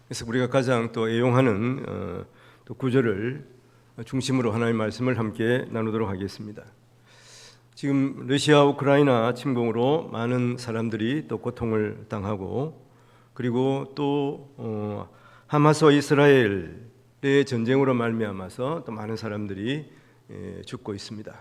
그래서 우리가 가장 또 애용하는 또 구절을 중심으로 하나님의 말씀을 함께 나누도록 하겠습니다. 지금 러시아 우크라이나 침공으로 많은 사람들이 또 고통을 당하고, 그리고 또 하마스와 이스라엘의 전쟁으로 말미암아서 또 많은 사람들이 죽고 있습니다.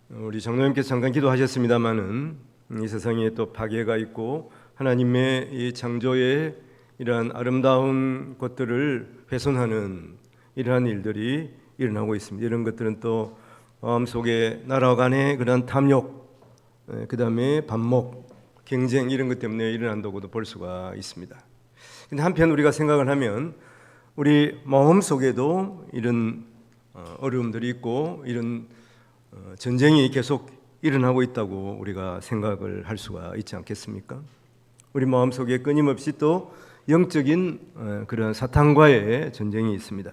우리 장로님께서 잠깐 기도하셨습니다마는 이 세상에 또 파괴가 있고 하나님의 이 창조의 이러한 아름다운 것들을 훼손하는 이러한 일들이 일어나고 있습니다. 이런 것들은 또 마음속에 나라 간의 그런 탐욕, 그 다음에 반목, 경쟁 이런 것 때문에 일어난다고도 볼 수가 있습니다. 근데 한편 우리가 생각을 하면 우리 마음속에도 이런 어려움들이 있고 이런 전쟁이 계속 일어나고 있다고 우리가 생각을 할 수가 있지 않겠습니까? 우리 마음속에 끊임없이 또 영적인 그런 사탄과의 전쟁이 있습니다.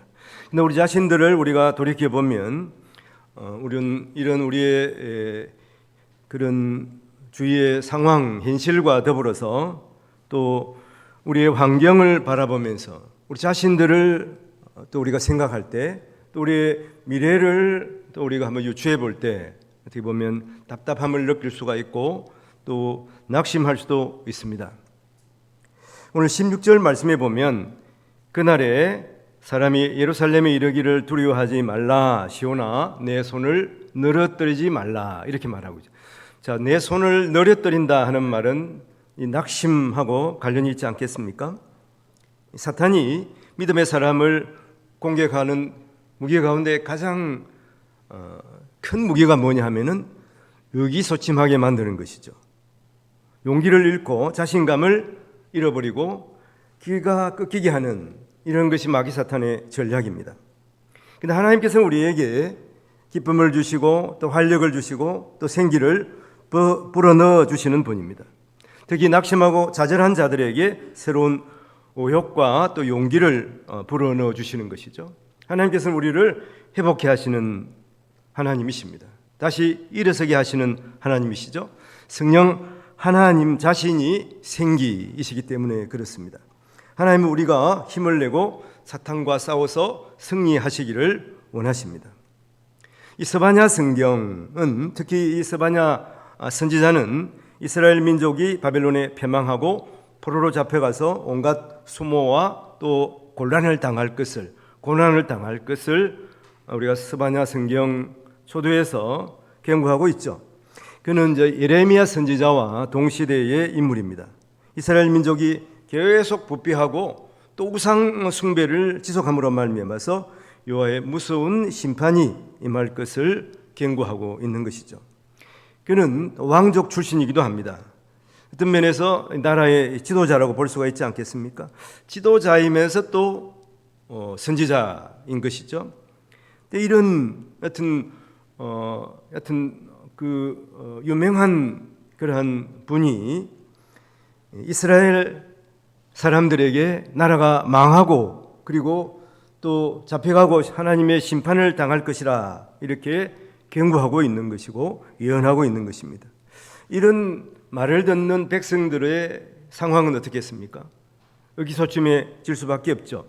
근데 우리 자신들을 우리가 돌이켜 보면 우리는 이런 우리의 그런 주위의 상황, 현실과 더불어서 또 우리의 환경을 바라보면서 우리 자신들을 또 우리가 생각할 때, 또 우리의 미래를 또 우리가 한번 유추해 볼 때 어떻게 보면 답답함을 느낄 수가 있고 또 낙심할 수도 있습니다. 오늘 16절 말씀에 보면 그날에 사람이 예루살렘에 이르기를 두려워하지 말라, 시온아 내 손을 늘어뜨리지 말라, 이렇게 말하고 있죠. 자, 내 손을 늘어뜨린다 하는 말은 이 낙심하고 관련이 있지 않겠습니까? 사탄이 믿음의 사람을 공격하는 무기 가운데 가장 큰 무기가 뭐냐 하면은 의기소침하게 만드는 것이죠. 용기를 잃고 자신감을 잃어버리고 기가 꺾이게 하는 이런 것이 마귀 사탄의 전략입니다. 그런데 하나님께서는 우리에게 기쁨을 주시고 또 활력을 주시고 또 생기를 불어넣어 주시는 분입니다. 특히 낙심하고 좌절한 자들에게 새로운 오욕과 또 용기를 불어넣어 주시는 것이죠. 하나님께서는 우리를 회복해 하시는 하나님이십니다. 다시 일어서게 하시는 하나님이시죠. 성령 하나님 자신이 생기이시기 때문에 그렇습니다. 하나님은 우리가 힘을 내고 사탄과 싸워서 승리하시기를 원하십니다. 이 스바냐 성경은, 특히 이 스바냐 선지자는 이스라엘 민족이 바벨론에 패망하고 포로로 잡혀가서 온갖 수모와 또 고난을 당할 것을 우리가 스바냐 성경 초도에서 경고하고 있죠. 그는 이제 예레미야 선지자와 동시대의 인물입니다. 이스라엘 민족이 계속 부패하고 또 우상 숭배를 지속함으로 말미암아서 여호와의 무서운 심판이 임할 것을 경고하고 있는 것이죠. 그는 왕족 출신이기도 합니다. 어떤 면에서 나라의 지도자라고 볼 수가 있지 않겠습니까? 지도자이면서 또 선지자인 것이죠. 이런 여튼 유명한 그러한 분이 이스라엘 사람들에게 나라가 망하고 그리고 또 잡혀가고 하나님의 심판을 당할 것이라 이렇게 경고하고 있는 것이고 예언하고 있는 것입니다. 이런 말을 듣는 백성들의 상황은 어떻겠습니까? 의기소침해질 수밖에 없죠.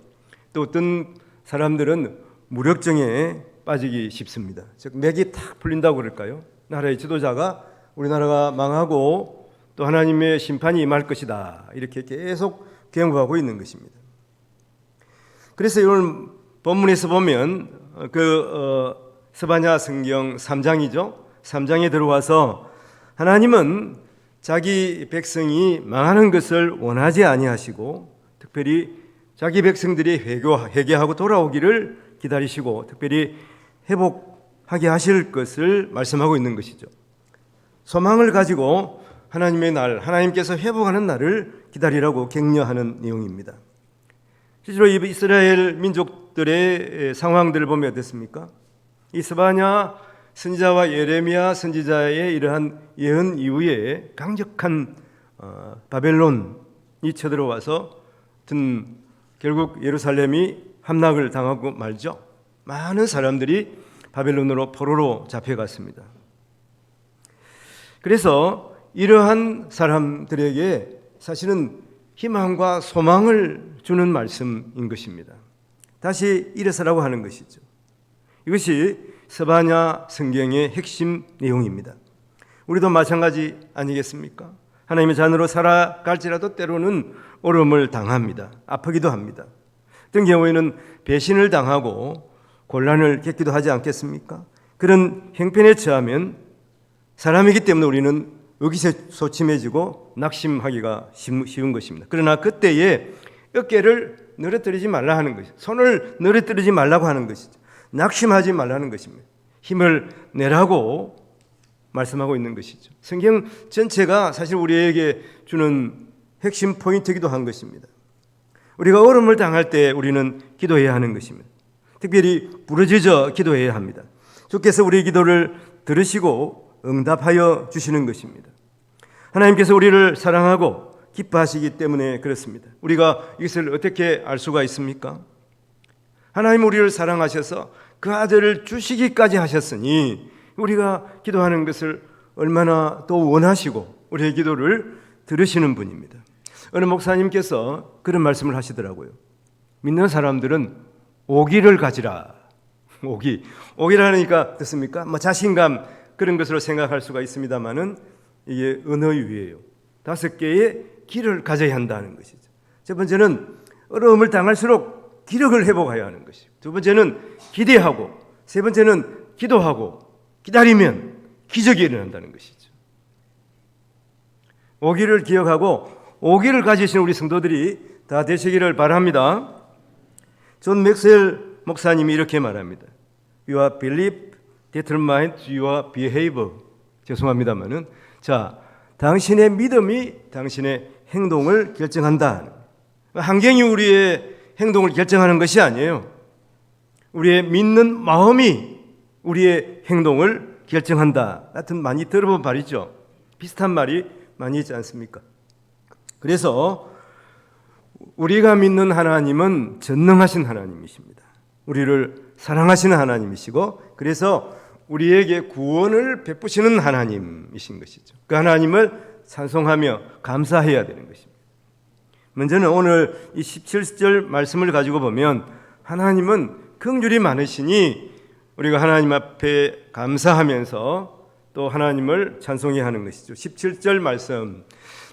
또 어떤 사람들은 무력증에 빠지기 쉽습니다. 즉 맥이 탁 풀린다고 그럴까요? 나라의 지도자가 우리나라가 망하고 또 하나님의 심판이 임할 것이다, 이렇게 계속 경고하고 있는 것입니다. 그래서 오늘 본문에서 보면 스바냐 성경 3장이죠. 3장에 들어와서 하나님은 자기 백성이 망하는 것을 원하지 아니하시고 특별히 자기 백성들이 회개하고 돌아오기를 기다리시고 특별히 회복하게 하실 것을 말씀하고 있는 것이죠. 소망을 가지고 하나님의 날, 하나님께서 회복하는 날을 기다리라고 격려하는 내용입니다. 실제로 이스라엘 민족들의 상황들을 보면 어떻습니까? 이 스바냐 선지자와 예레미야 선지자의 이러한 예언 이후에 강력한 바벨론이 쳐들어와서 결국 예루살렘이 함락을 당하고 말죠. 많은 사람들이 바벨론으로 포로로 잡혀갔습니다. 그래서 이러한 사람들에게 사실은 희망과 소망을 주는 말씀인 것입니다. 다시 일어서라고 하는 것이죠. 이것이 스바냐 성경의 핵심 내용입니다. 우리도 마찬가지 아니겠습니까? 하나님의 자녀로 살아갈지라도 때로는 어려움을 당합니다. 아프기도 합니다. 어떤 경우에는 배신을 당하고 곤란을 겪기도 하지 않겠습니까? 그런 형편에 처하면 사람이기 때문에 우리는 의기소침해지고 낙심하기가 쉬운 것입니다. 그러나 그때에 어깨를 늘어뜨리지 말라 하는 것이죠. 손을 늘어뜨리지 말라고 하는 것이죠. 낙심하지 말라는 것입니다. 힘을 내라고 말씀하고 있는 것이죠. 성경 전체가 사실 우리에게 주는 핵심 포인트이기도 한 것입니다. 우리가 어려움을 당할 때 우리는 기도해야 하는 것입니다. 특별히 부르짖어 기도해야 합니다. 주께서 우리의 기도를 들으시고 응답하여 주시는 것입니다. 하나님께서 우리를 사랑하고 기뻐하시기 때문에 그렇습니다. 우리가 이것을 어떻게 알 수가 있습니까? 하나님 우리를 사랑하셔서 그 아들을 주시기까지 하셨으니 우리가 기도하는 것을 얼마나 또 원하시고 우리의 기도를 들으시는 분입니다. 어느 목사님께서 그런 말씀을 하시더라고요. 믿는 사람들은 오기를 가지라. 오기라니까 듣습니까? 자신감 그런 것으로 생각할 수가 있습니다만은 이게 언어유예요. 5개의 기를 가져야 한다는 것이죠. 첫 번째는 어려움을 당할수록 기력을 회복해야 하는 것이고, 두 번째는 기대하고, 세 번째는 기도하고 기다리면 기적이 일어난다는 것이죠. 오기를 기억하고 오기를 가지신 우리 성도들이 다 되시기를 바랍니다. 존 맥스웰 목사님이 이렇게 말합니다. Your belief determines your behavior. 죄송합니다만은 당신의 믿음이 당신의 행동을 결정한다. 환경이 우리의 행동을 결정하는 것이 아니에요. 우리의 믿는 마음이 우리의 행동을 결정한다. 같은 많이 들어본 말이죠. 비슷한 말이 많이 있지 않습니까? 그래서 우리가 믿는 하나님은 전능하신 하나님이십니다. 우리를 사랑하시는 하나님이시고, 그래서 우리에게 구원을 베푸시는 하나님이신 것이죠. 그 하나님을 찬송하며 감사해야 되는 것입니다. 먼저는 오늘 이 17절 말씀을 가지고 보면 하나님은 긍휼이 많으시니 우리가 하나님 앞에 감사하면서 또 하나님을 찬송해야 하는 것이죠. 17절 말씀,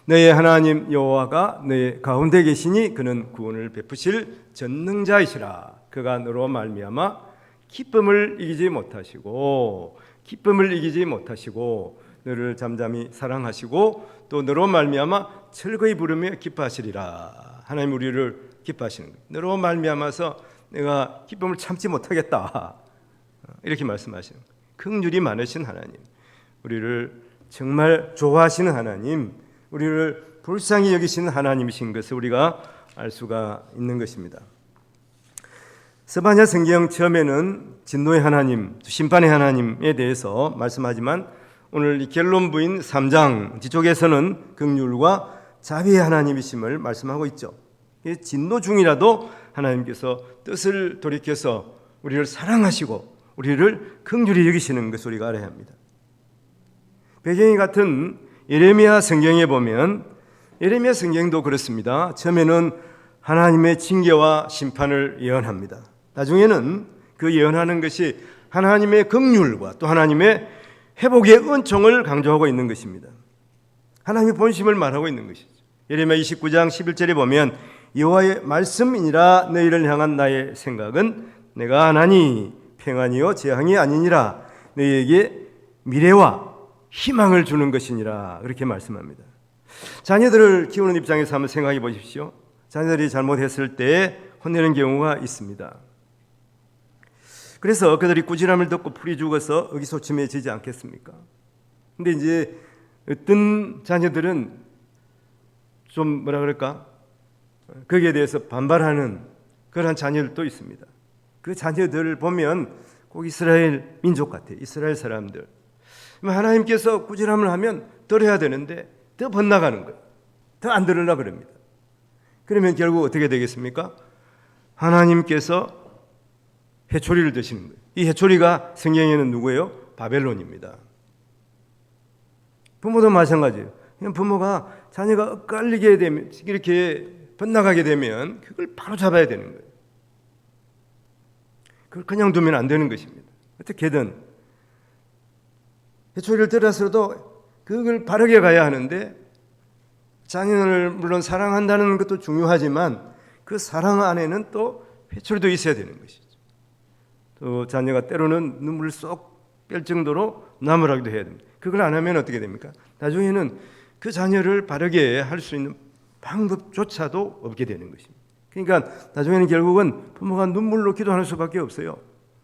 너의 하나님 여호와가 너의 가운데 계시니 그는 구원을 베푸실 전능자이시라. 그가 너로 말미암아 기쁨을 이기지 못하시고 너를 잠잠히 사랑하시고 또 너로 말미암아 철거히 부르며 기뻐하시리라. 하나님 우리를 기뻐하시는 거예요. 너로 말미암아서 내가 기쁨을 참지 못하겠다. 이렇게 말씀하시는 거예요. 긍휼이 많으신 하나님, 우리를 정말 좋아하시는 하나님, 우리를 불쌍히 여기시는 하나님이신 것을 우리가 알 수가 있는 것입니다. 스바냐 성경 처음에는 진노의 하나님, 심판의 하나님에 대해서 말씀하지만 오늘 이 결론부인 3장 뒤쪽에서는 긍휼과 자비의 하나님이심을 말씀하고 있죠. 진노 중이라도 하나님께서 뜻을 돌이켜서 우리를 사랑하시고 우리를 긍휼히 여기시는 것을 우리가 알아야 합니다. 배경이 같은 예레미야 성경에 보면 예레미야 성경도 그렇습니다. 처음에는 하나님의 징계와 심판을 예언합니다. 나중에는 그 예언하는 것이 하나님의 긍휼과 또 하나님의 회복의 은총을 강조하고 있는 것입니다. 하나님의 본심을 말하고 있는 것이죠. 예레미야 29장 11절에 보면 여호와의 말씀이니라 너희를 향한 나의 생각은 내가 하나니 평안이요 재앙이 아니니라 너희에게 미래와 희망을 주는 것이니라 그렇게 말씀합니다. 자녀들을 키우는 입장에서 한번 생각해 보십시오. 자녀들이 잘못했을 때 혼내는 경우가 있습니다. 그래서 그들이 꾸지람을 듣고 풀이 죽어서 의기소침해지지 않겠습니까? 근데 이제 어떤 자녀들은 좀 거기에 대해서 반발하는 그런 자녀들도 있습니다. 그 자녀들을 보면 꼭 이스라엘 민족 같아요. 이스라엘 사람들. 하나님께서 꾸지람을 하면 들어야 되는데 더 번나가는 거예요. 더 안 들으려고 그럽니다. 그러면 결국 어떻게 되겠습니까? 하나님께서 해초리를 드시는 거예요. 이 해초리가 성경에는 누구예요? 바벨론입니다. 부모도 마찬가지예요. 부모가 자녀가 엇갈리게 되면, 이렇게 빗나가게 되면 그걸 바로 잡아야 되는 거예요. 그걸 그냥 두면 안 되는 것입니다. 어떻게든 회초리를 들어서도 그걸 바르게 가야 하는데, 자녀를 물론 사랑한다는 것도 중요하지만 그 사랑 안에는 또 회초리도 있어야 되는 것이죠. 또 자녀가 때로는 눈물을 쏙 뺄 정도로 나무라기도 해야 됩니다. 그걸 안 하면 어떻게 됩니까? 나중에는 그 자녀를 바르게 할 수 있는 방법조차도 없게 되는 것입니다. 그러니까 나중에는 결국은 부모가 눈물로 기도하는 수밖에 없어요.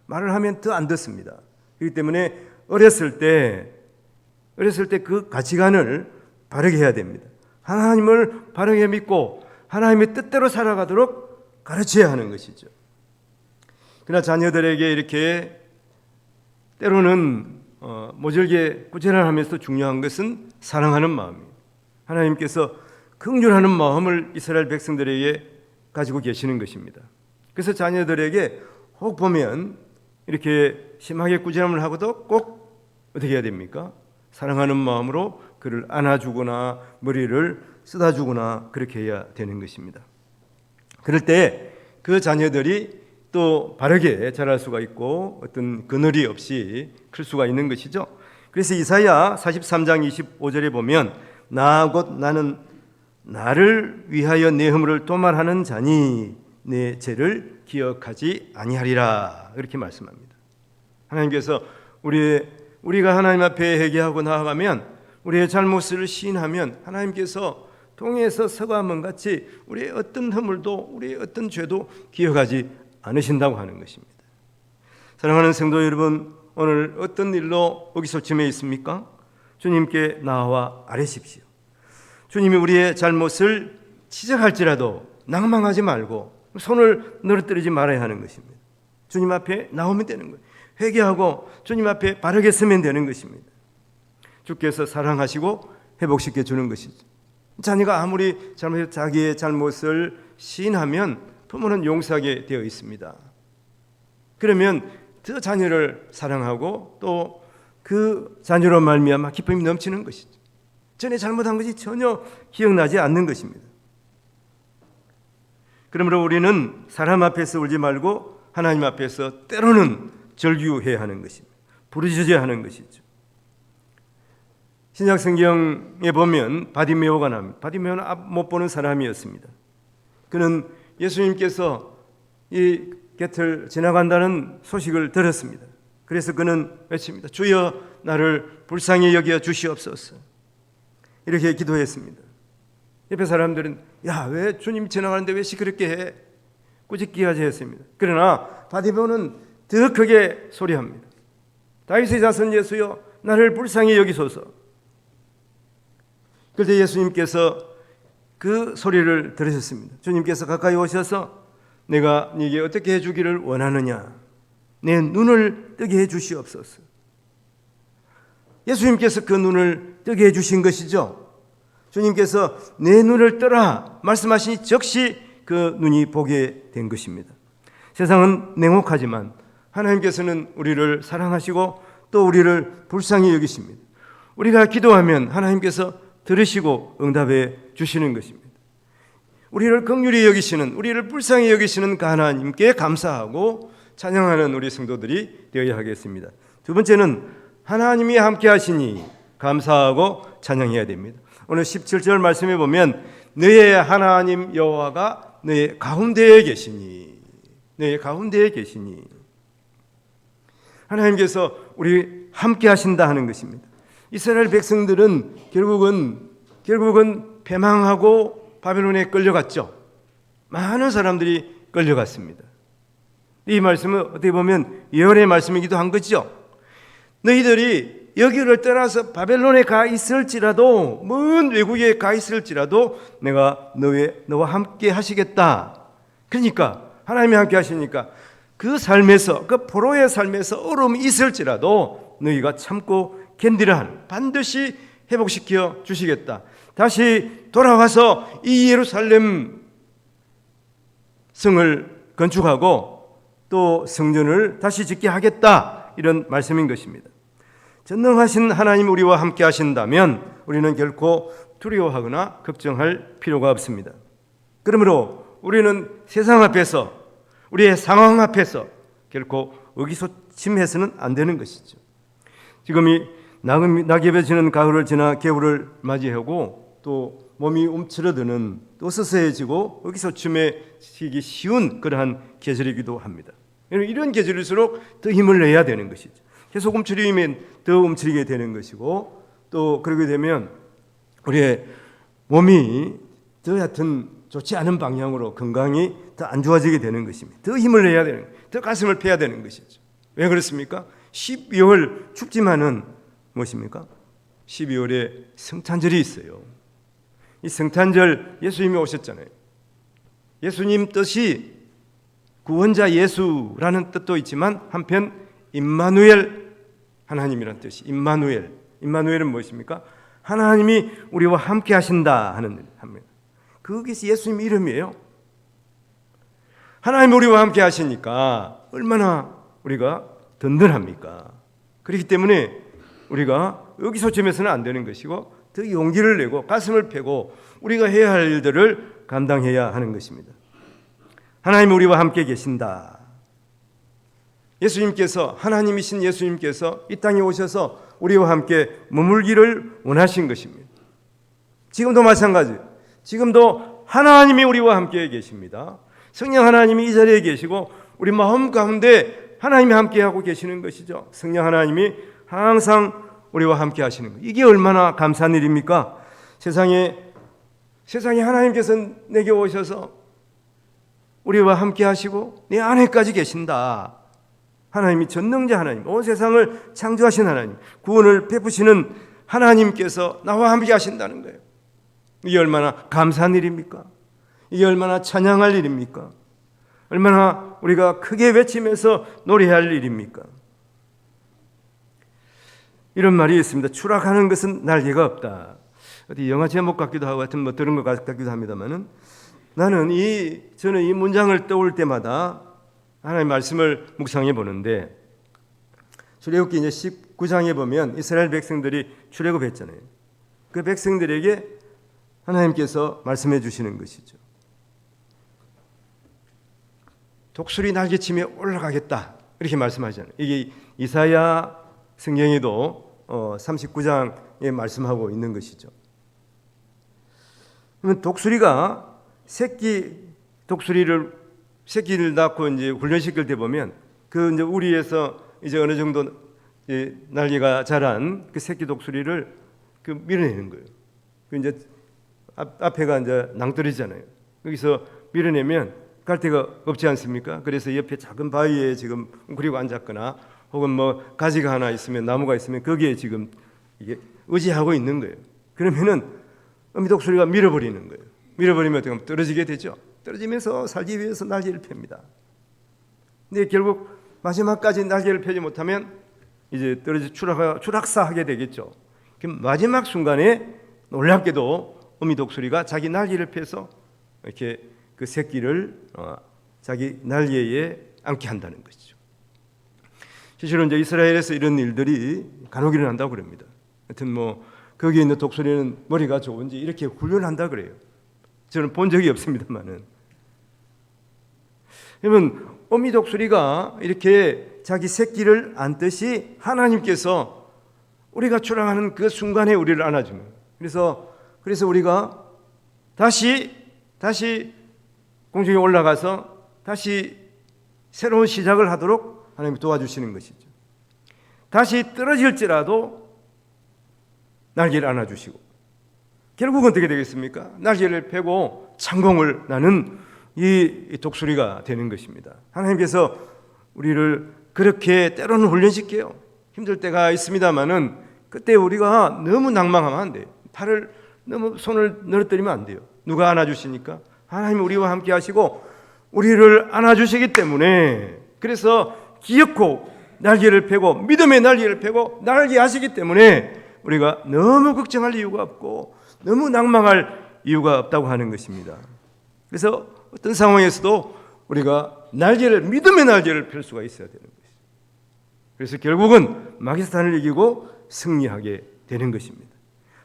말을 하면 더 안 듣습니다. 그렇기 때문에 어렸을 때 그 가치관을 바르게 해야 됩니다. 하나님을 바르게 믿고 하나님의 뜻대로 살아가도록 가르쳐야 하는 것이죠. 그러나 자녀들에게 이렇게 때로는 모질게 꾸짖어하면서 중요한 것은 사랑하는 마음입니다. 하나님께서 긍휼하는 마음을 이스라엘 백성들에게 가지고 계시는 것입니다. 그래서 자녀들에게 혹 보면 이렇게 심하게 꾸짖음을 하고도 꼭 어떻게 해야 됩니까? 사랑하는 마음으로 그를 안아주거나 머리를 쓰다주거나 그렇게 해야 되는 것입니다. 그럴 때 그 자녀들이 또 바르게 자랄 수가 있고 어떤 그늘이 없이 클 수가 있는 것이죠. 그래서 이사야 43장 25절에 보면 나 곧 나는 나를 위하여 내 허물을 도말하는 자니 내 죄를 기억하지 아니하리라, 이렇게 말씀합니다. 하나님께서 우리가 하나님 앞에 회개하고 나아가면, 우리의 잘못을 시인하면 하나님께서 동에서 서가문 같이 우리의 어떤 허물도 우리의 어떤 죄도 기억하지 않으신다고 하는 것입니다. 사랑하는 성도 여러분, 오늘 어떤 일로 의기소침해 있습니까? 주님께 나와 아뢰십시오. 주님이 우리의 잘못을 지적할지라도 낭망하지 말고 손을 늘어뜨리지 말아야 하는 것입니다. 주님 앞에 나오면 되는 거예요. 회개하고 주님 앞에 바르게 서면 되는 것입니다. 주께서 사랑하시고 회복시켜 주는 것이죠. 자녀가 아무리 자기의 잘못을 시인하면 부모는 용서하게 되어 있습니다. 그러면 그 자녀를 사랑하고 또 그 자녀로 말미암아 기쁨이 넘치는 것이죠. 전에 잘못한 것이 전혀 기억나지 않는 것입니다. 그러므로 우리는 사람 앞에서 울지 말고 하나님 앞에서 때로는 절규해야 하는 것입니다. 부르짖어야 하는 것이죠. 신약 성경에 보면 바디메오가 나옵니다. 바디메오는 앞 못 보는 사람이었습니다. 그는 예수님께서 이 곁을 지나간다는 소식을 들었습니다. 그래서 그는 외칩니다. 주여 나를 불쌍히 여겨 주시옵소서. 이렇게 기도했습니다. 옆에 사람들은 야, 왜 주님 지나가는데 왜 시끄럽게 해? 꾸짖기까지 했습니다. 그러나 바디메오는 더 크게 소리합니다. 다윗의 자손 예수여 나를 불쌍히 여기소서. 그때 예수님께서 그 소리를 들으셨습니다. 주님께서 가까이 오셔서 내가 네게 어떻게 해주기를 원하느냐, 내 눈을 뜨게 해주시옵소서. 예수님께서 그 눈을 뜨게 해주신 것이죠. 주님께서 내 눈을 뜨라 말씀하시니 즉시 그 눈이 보게 된 것입니다. 세상은 냉혹하지만 하나님께서는 우리를 사랑하시고 또 우리를 불쌍히 여기십니다. 우리가 기도하면 하나님께서 들으시고 응답해 주시는 것입니다. 우리를 긍휼히 여기시는, 우리를 불쌍히 여기시는 그 하나님께 감사하고 찬양하는 우리 성도들이 되어야 하겠습니다. 두 번째는 하나님이 함께 하시니 감사하고 찬양해야 됩니다. 오늘 17절 말씀해 보면 너의 하나님 여호와가 너의 가운데에 계시니, 너의 가운데에 계시니, 하나님께서 우리 함께 하신다 하는 것입니다. 이스라엘 백성들은 결국은 패망하고 바벨론에 끌려갔죠. 많은 사람들이 끌려갔습니다. 이 말씀은 어떻게 보면 예언의 말씀이기도 한 거죠. 너희들이 여기를 떠나서 바벨론에 가 있을지라도, 먼 외국에 가 있을지라도 내가 너와 함께 하시겠다. 그러니까 하나님이 함께 하시니까 그 삶에서, 그 포로의 삶에서 어려움이 있을지라도 너희가 참고 견디라, 반드시 회복시켜 주시겠다. 다시 돌아와서 이 예루살렘 성을 건축하고 또 성전을 다시 짓게 하겠다, 이런 말씀인 것입니다. 전능하신 하나님 우리와 함께 하신다면 우리는 결코 두려워하거나 걱정할 필요가 없습니다. 그러므로 우리는 세상 앞에서, 우리의 상황 앞에서 결코 의기소침해서는 안 되는 것이죠. 지금 이 낙엽에 지는 가을을 지나 겨울을 맞이하고 또 몸이 움츠러드는, 또 서서해지고 의기소침해지기 쉬운 그러한 계절이기도 합니다. 이런 계절일수록 더 힘을 내야 되는 것이죠. 계속 움츠리면 더 움츠리게 되는 것이고, 또 그러게 되면 우리의 몸이 더 하여튼 좋지 않은 방향으로 건강이 더 안 좋아지게 되는 것입니다. 더 힘을 내야 되는, 더 가슴을 펴야 되는 것이죠. 왜 그렇습니까? 12월 춥지만은 무엇입니까? 12월에 성탄절이 있어요. 이 성탄절 예수님이 오셨잖아요. 예수님 뜻이 구원자 예수라는 뜻도 있지만 한편 임마누엘, 하나님이라는 뜻이 임마누엘. 임마누엘은 무엇입니까? 하나님이 우리와 함께 하신다 하는 합니다. 그것이 예수님 이름이에요. 하나님 우리와 함께 하시니까 얼마나 우리가 든든합니까? 그렇기 때문에 우리가 의기소침해서는 안 되는 것이고, 더 용기를 내고 가슴을 펴고 우리가 해야 할 일들을 감당해야 하는 것입니다. 하나님 우리와 함께 계신다. 예수님께서, 하나님이신 예수님께서 이 땅에 오셔서 우리와 함께 머물기를 원하신 것입니다. 지금도 마찬가지. 지금도 하나님이 우리와 함께 계십니다. 성령 하나님이 이 자리에 계시고 우리 마음 가운데 하나님이 함께하고 계시는 것이죠. 성령 하나님이 항상 우리와 함께 하시는 것. 이게 얼마나 감사한 일입니까? 세상에 하나님께서 내게 오셔서 우리와 함께 하시고 내 안에까지 계신다. 하나님이 전능자 하나님, 온 세상을 창조하신 하나님, 구원을 베푸시는 하나님께서 나와 함께 하신다는 거예요. 이게 얼마나 감사한 일입니까? 이게 얼마나 찬양할 일입니까? 얼마나 우리가 크게 외치면서 노래할 일입니까? 이런 말이 있습니다. 추락하는 것은 날개가 없다. 어디 영화 제목 같기도 하고 하여튼 뭐 들은 것 같기도 합니다만은, 저는 이 문장을 떠올 때마다 하나님의 말씀을 묵상해 보는데, 출애굽기 이제 19장에 보면 이스라엘 백성들이 출애굽했잖아요. 그 백성들에게 하나님께서 말씀해 주시는 것이죠. 독수리 날개치며 올라가겠다, 이렇게 말씀하잖아요. 이게 이사야 성경에도 39장에 말씀하고 있는 것이죠. 그러면 독수리가 새끼를 낳고 이제 훈련시킬 때 보면 그 이제 우리에서 이제 어느 정도 날개가 자란 그 새끼 독수리를 그 밀어내는 거예요. 그 이제 앞에가 이제 낭떠러지잖아요. 거기서 밀어내면 갈 데가 없지 않습니까? 그래서 옆에 작은 바위에 지금 웅크리고 앉았거나 혹은 뭐 가지가 하나 있으면, 나무가 있으면 거기에 지금 이게 의지하고 있는 거예요. 그러면은 어미독수리가 밀어버리는 거예요. 밀어버리면 어떻게 하면 떨어지게 되죠. 떨어지면서 살기 위해서 날개를 펴니다. 근데 결국 마지막까지 날개를 펴지 못하면 이제 떨어져 추락사하게 되겠죠. 그럼 마지막 순간에 놀랍게도 어미독수리가 자기 날개를 펴서 이렇게 그 새끼를 자기 날개에 안게 한다는 것이죠. 실제로 이제 이스라엘에서 이런 일들이 간혹 일어난다고 그럽니다. 하여튼 뭐 거기에 있는 독수리는 머리가 좋은지 이렇게 훈련한다 그래요. 저는 본 적이 없습니다만은. 그러면 어미 독수리가 이렇게 자기 새끼를 안듯이 하나님께서 우리가 추락하는 그 순간에 우리를 안아주는. 그래서 우리가 다시 공중에 올라가서 다시 새로운 시작을 하도록 하나님이 도와주시는 것이죠. 다시 떨어질지라도 날개를 안아주시고, 결국은 어떻게 되겠습니까? 날개를 펴고 창공을 나는 이 독수리가 되는 것입니다. 하나님께서 우리를 그렇게 때로는 훈련시켜요. 힘들 때가 있습니다만은 그때 우리가 너무 낭망하면 안 돼요. 손을 늘어뜨리면 안 돼요. 누가 안아주시니까? 하나님 우리와 함께 하시고 우리를 안아주시기 때문에, 그래서 기어코 날개를 펴고 믿음의 날개를 펴고 날개 하시기 때문에 우리가 너무 걱정할 이유가 없고 너무 낭망할 이유가 없다고 하는 것입니다. 그래서 어떤 상황에서도 우리가 믿음의 날개를 펼 수가 있어야 되는 것이죠. 그래서 결국은 마귀사탄을 이기고 승리하게 되는 것입니다.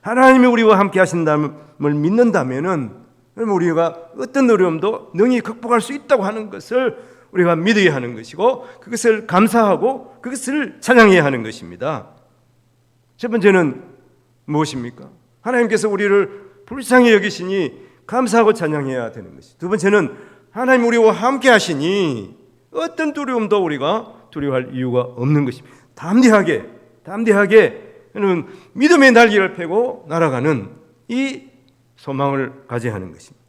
하나님이 우리와 함께 하신다는 걸 믿는다면은 우리가 어떤 어려움도 능히 극복할 수 있다고 하는 것을 우리가 믿어야 하는 것이고, 그것을 감사하고 그것을 찬양해야 하는 것입니다. 첫 번째는 무엇입니까? 하나님께서 우리를 불쌍히 여기시니 감사하고 찬양해야 되는 것이. 두 번째는 하나님 우리와 함께 하시니 어떤 두려움도 우리가 두려워할 이유가 없는 것입니다. 담대하게 믿음의 날개를 펴고 날아가는 이 소망을 가져야 하는 것입니다.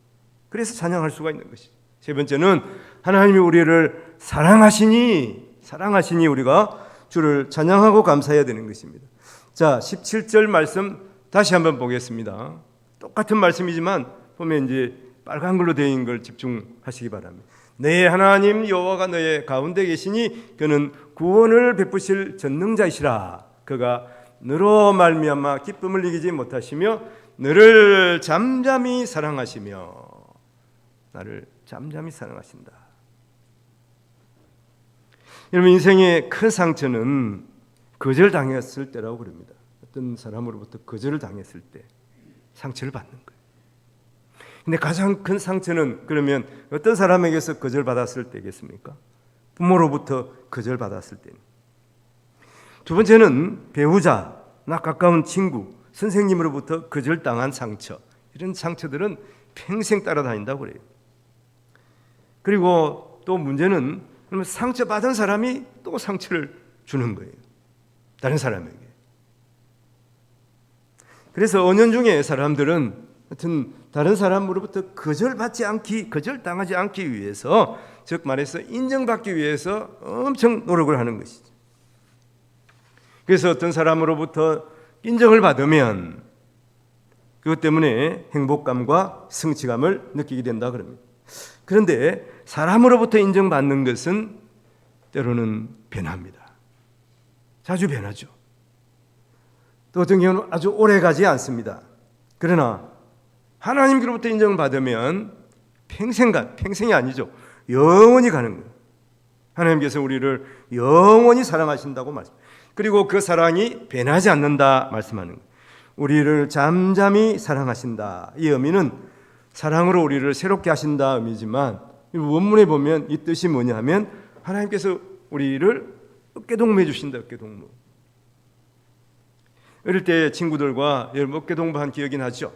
그래서 찬양할 수가 있는 것이죠. 세 번째는 하나님이 우리를 사랑하시니 우리가 주를 찬양하고 감사해야 되는 것입니다. 자, 17절 말씀 다시 한번 보겠습니다. 똑같은 말씀이지만 보면 이제 빨간 걸로 되어 있는 걸 집중하시기 바랍니다. 내 하나님 여호와가 너의 가운데 계시니 그는 구원을 베푸실 전능자이시라. 그가 너로 말미암아 기쁨을 이기지 못하시며 너를 잠잠히 사랑하시며 나를 잠잠히 사랑하신다. 여러분, 인생의 큰 상처는 거절당했을 때라고 그럽니다. 어떤 사람으로부터 거절을 당했을 때 상처를 받는 거예요. 근데 가장 큰 상처는 그러면 어떤 사람에게서 거절받았을 때겠습니까? 부모로부터 거절받았을 때는. 두 번째는 배우자나 가까운 친구, 선생님으로부터 거절당한 상처. 이런 상처들은 평생 따라다닌다고 그래요. 그리고 또 문제는 그러면 상처받은 사람이 또 상처를 주는 거예요. 다른 사람에게. 그래서 은연중에 사람들은 하여튼 다른 사람으로부터 거절당하지 않기 위해서, 즉 말해서 인정받기 위해서 엄청 노력을 하는 것이죠. 그래서 어떤 사람으로부터 인정을 받으면 그것 때문에 행복감과 성취감을 느끼게 된다 그럽니다. 그런데 사람으로부터 인정받는 것은 때로는 변합니다. 자주 변하죠. 또 어떤 경우는 아주 오래 가지 않습니다. 그러나 하나님께로부터 인정을 받으면 평생이 아니죠. 영원히 가는 거예요. 하나님께서 우리를 영원히 사랑하신다고 말씀. 그리고 그 사랑이 변하지 않는다 말씀하는 거예요. 우리를 잠잠히 사랑하신다. 이 의미는 사랑으로 우리를 새롭게 하신다 의미지만, 원문에 보면 이 뜻이 뭐냐 하면 하나님께서 우리를 어깨동무해 주신다. 어깨동무. 어릴 때 친구들과 어깨동무한 기억이 나죠.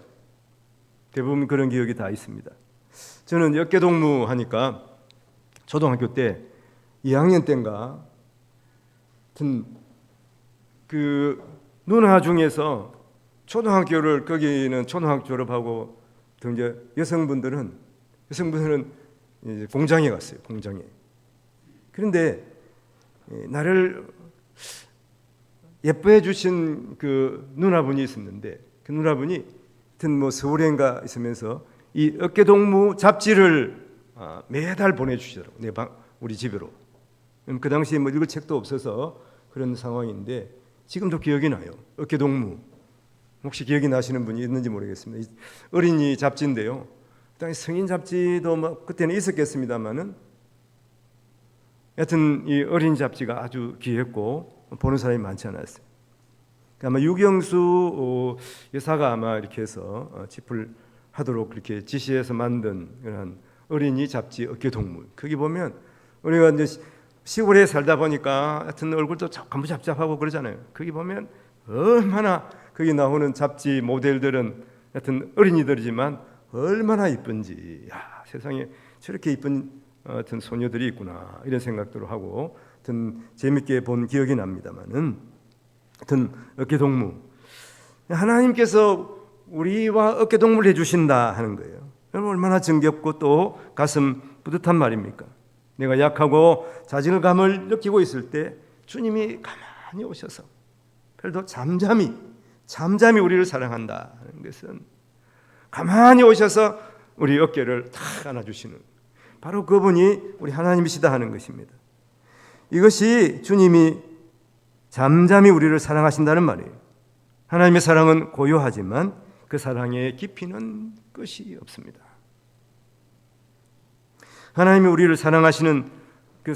대부분 그런 기억이 다 있습니다. 저는 어깨동무 하니까 초등학교 때 2학년 때인가 그 누나 중에서 초등학교를, 거기는 초등학교 졸업하고 이제 여성분들은 이제 공장에 갔어요. 공장에. 그런데 나를 예뻐해 주신 그 누나분이 있었는데, 그 누나분이 하여튼 서울에인가 있으면서 이 어깨동무 잡지를 매달 보내주시더라고요. 우리 집으로. 그 당시에 읽을 책도 없어서 그런 상황인데 지금도 기억이 나요. 어깨동무. 혹시 기억이 나시는 분이 있는지 모르겠습니다. 어린이 잡지인데요. 성인 잡지도 그때는 있었겠습니다만은, 여튼 이 어린이 잡지가 아주 귀했고 보는 사람이 많지 않았어요. 아마 유경수 여사가 아마 이렇게 해서 집필하도록 그렇게 지시해서 만든 그런 어린이 잡지 어깨동무. 거기 보면 우리가 이제 시골에 살다 보니까 하여튼 얼굴도 감부잡잡하고 그러잖아요. 거기 보면 얼마나 거기 나오는 잡지 모델들은 하여튼 어린이들이지만 얼마나 이쁜지, 세상에 저렇게 이쁜 하여튼 소녀들이 있구나, 이런 생각들을 하고 하여튼 재밌게 본 기억이 납니다만은, 하여튼 어깨동무, 하나님께서 우리와 어깨동무를 해주신다 하는 거예요. 얼마나 정겹고 또 가슴 뿌듯한 말입니까? 내가 약하고 자질감을 느끼고 있을 때 주님이 가만히 오셔서 별도 잠잠히 우리를 사랑한다 하는 것은, 가만히 오셔서 우리 어깨를 탁 안아주시는, 바로 그분이 우리 하나님이시다 하는 것입니다. 이것이 주님이 잠잠히 우리를 사랑하신다는 말이에요. 하나님의 사랑은 고요하지만 그 사랑의 깊이는 끝이 없습니다. 하나님이 우리를 사랑하시는 그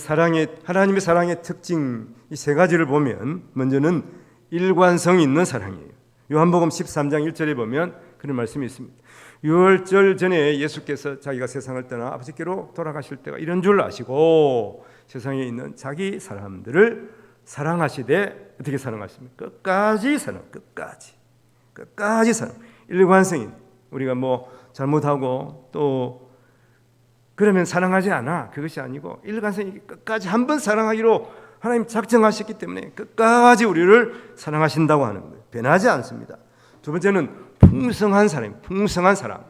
하나님의 사랑의 특징, 이 세 가지를 보면, 먼저는 일관성이 있는 사랑이에요. 요한복음 13장 1절에 보면 그런 말씀이 있습니다. 유월절 전에 예수께서 자기가 세상을 떠나 아버지께로 돌아가실 때가 이런 줄 아시고 세상에 있는 자기 사람들을 사랑하시되 어떻게 사랑하십니까? 끝까지 사랑, 끝까지 사랑. 일관성인 우리가 뭐 잘못하고 또 그러면 사랑하지 않아, 그것이 아니고 일관성이 끝까지 한 번 사랑하기로 하나님 작정하셨기 때문에 끝까지 우리를 사랑하신다고 하는 거예요. 변하지 않습니다. 두 번째는 풍성한 사랑, 풍성한 사랑.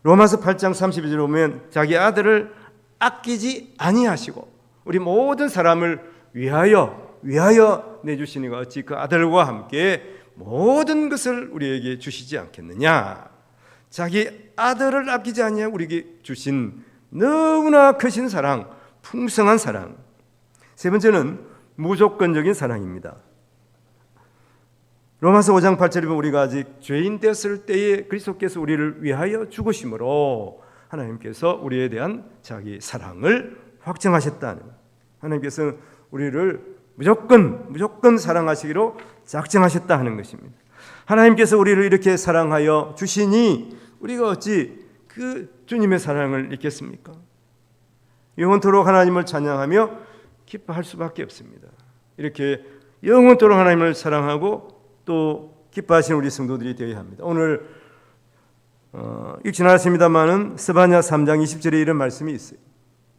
로마서 8장 32절에 보면 자기 아들을 아끼지 아니하시고 우리 모든 사람을 위하여 내주시니가 어찌 그 아들과 함께 모든 것을 우리에게 주시지 않겠느냐. 자기 아들을 아끼지 아니하고 우리에게 주신 너무나 크신 사랑, 풍성한 사랑. 세 번째는 무조건적인 사랑입니다. 로마서 5장 8절에 보면 우리가 아직 죄인 되었을 때에 그리스도께서 우리를 위하여 죽으심으로 하나님께서 우리에 대한 자기 사랑을 확정하셨다는, 하나님께서 우리를 무조건 사랑하시기로 작정하셨다 하는 것입니다. 하나님께서 우리를 이렇게 사랑하여 주시니 우리가 어찌 그 주님의 사랑을 잊겠습니까? 영원토록 하나님을 찬양하며 기뻐할 수밖에 없습니다. 이렇게 영원토록 하나님을 사랑하고 또 기뻐하시는 우리 성도들이 되어야 합니다. 오늘 읽지 않았습니다마는 스바냐 3장 20절에 이런 말씀이 있어요.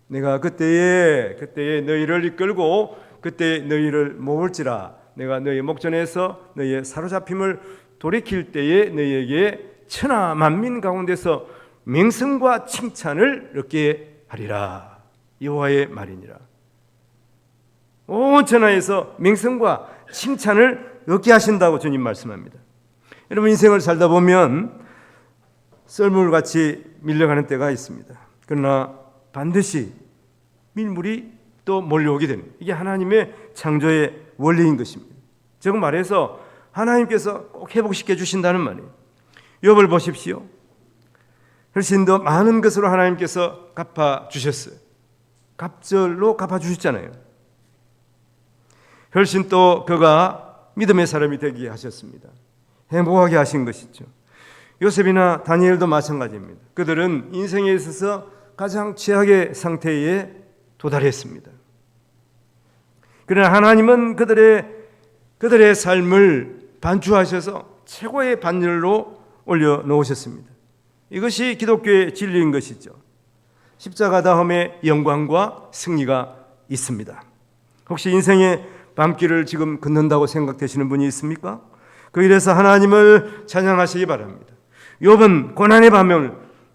내가 그때에 너희를 이끌고 그때 너희를 모을지라. 내가 너희 목전에서 너희의 사로잡힘을 돌이킬 때에 너희에게 천하 만민 가운데서 명성과 칭찬을 얻게 하리라. 여호와의 말이니라. 온 천하에서 명성과 칭찬을 얻게 하신다고 주님 말씀합니다. 여러분, 인생을 살다 보면 썰물같이 밀려가는 때가 있습니다. 그러나 반드시 밀물이 또 몰려오게 됩니다. 이게 하나님의 창조의 원리인 것입니다. 즉 말해서 하나님께서 꼭 회복시켜 주신다는 말이에요. 욥을 보십시오. 훨씬 더 많은 것으로 하나님께서 갚아주셨어요. 갑절로 갚아주셨잖아요. 훨씬 또 그가 믿음의 사람이 되게 하셨습니다. 행복하게 하신 것이죠. 요셉이나 다니엘도 마찬가지입니다. 그들은 인생에 있어서 가장 최악의 상태에 도달했습니다. 그러나 하나님은 그들의 삶을 반주하셔서 최고의 반열로 올려놓으셨습니다. 이것이 기독교의 진리인 것이죠. 십자가 다음에 영광과 승리가 있습니다. 혹시 인생의 밤길을 지금 걷는다고 생각되시는 분이 있습니까? 그 일에서 하나님을 찬양하시기 바랍니다. 욥은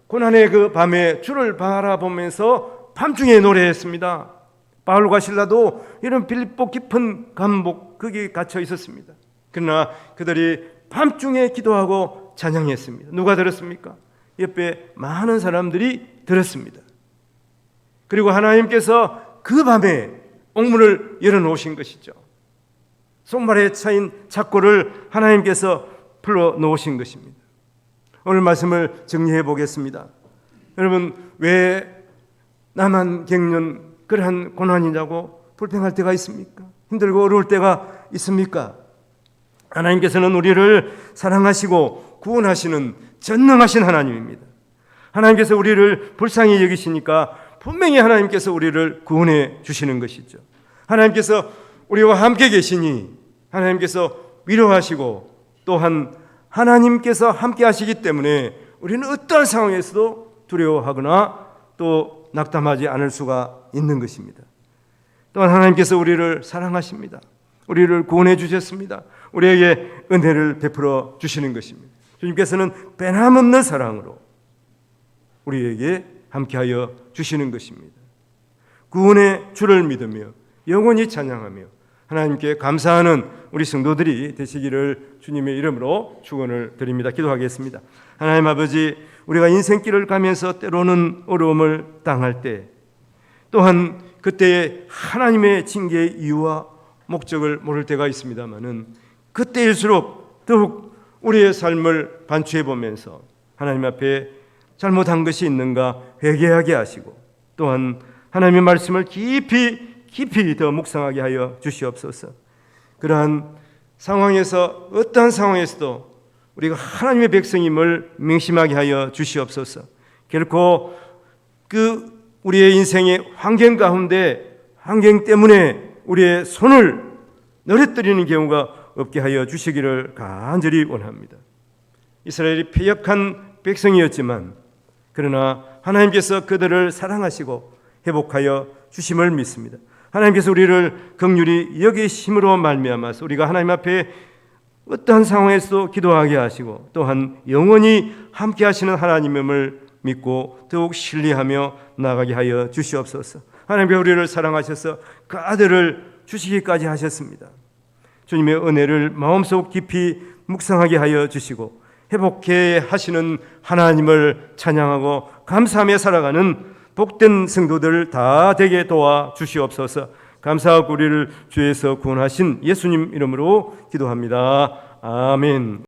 고난의 그 밤에 주를 바라보면서 밤중에 노래했습니다. 바울과 실라도 이런 빌립보 깊은 감복 거기에 갇혀 있었습니다. 그러나 그들이 밤중에 기도하고 찬양했습니다. 누가 들었습니까? 옆에 많은 사람들이 들었습니다. 그리고 하나님께서 그 밤에 옥문을 열어놓으신 것이죠. 손발에 차인 착고를 하나님께서 풀어놓으신 것입니다. 오늘 말씀을 정리해 보겠습니다. 여러분, 왜 나만 겪는 그러한 고난이냐고 불평할 때가 있습니까? 힘들고 어려울 때가 있습니까? 하나님께서는 우리를 사랑하시고 구원하시는 전능하신 하나님입니다. 하나님께서 우리를 불쌍히 여기시니까 분명히 하나님께서 우리를 구원해 주시는 것이죠. 하나님께서 우리와 함께 계시니 하나님께서 위로하시고 또한 하나님께서 함께 하시기 때문에 우리는 어떠한 상황에서도 두려워하거나 또 낙담하지 않을 수가 있는 것입니다. 또한 하나님께서 우리를 사랑하십니다. 우리를 구원해 주셨습니다. 우리에게 은혜를 베풀어 주시는 것입니다. 주님께서는 변함없는 사랑으로 우리에게 함께하여 주시는 것입니다. 구원의 주를 믿으며 영원히 찬양하며 하나님께 감사하는 우리 성도들이 되시기를 주님의 이름으로 축원을 드립니다. 기도하겠습니다. 하나님 아버지, 우리가 인생길을 가면서 때로는 어려움을 당할 때 또한 그때의 하나님의 징계의 이유와 목적을 모를 때가 있습니다마는 그때일수록 더욱 우리의 삶을 반추해 보면서 하나님 앞에 잘못한 것이 있는가 회개하게 하시고 또한 하나님의 말씀을 깊이 더 묵상하게 하여 주시옵소서. 그러한 상황에서 어떠한 상황에서도 우리가 하나님의 백성임을 명심하게 하여 주시옵소서. 결코 우리의 인생의 환경 가운데 환경 때문에 우리의 손을 늘어뜨리는 경우가 없게 하여 주시기를 간절히 원합니다. 이스라엘이 패역한 백성이었지만 그러나 하나님께서 그들을 사랑하시고 회복하여 주심을 믿습니다. 하나님께서 우리를 긍휼히 여기심으로 말미암아서 우리가 하나님 앞에 어떠한 상황에서도 기도하게 하시고 또한 영원히 함께 하시는 하나님임을 믿고 더욱 신뢰하며 나아가게 하여 주시옵소서. 하나님께서 우리를 사랑하셔서 그 아들을 주시기까지 하셨습니다. 주님의 은혜를 마음속 깊이 묵상하게 하여 주시고 회복해 하시는 하나님을 찬양하고 감사하며 살아가는 복된 성도들 다 되게 도와 주시옵소서. 감사하고 우리를 죄에서 구원하신 예수님 이름으로 기도합니다. 아멘.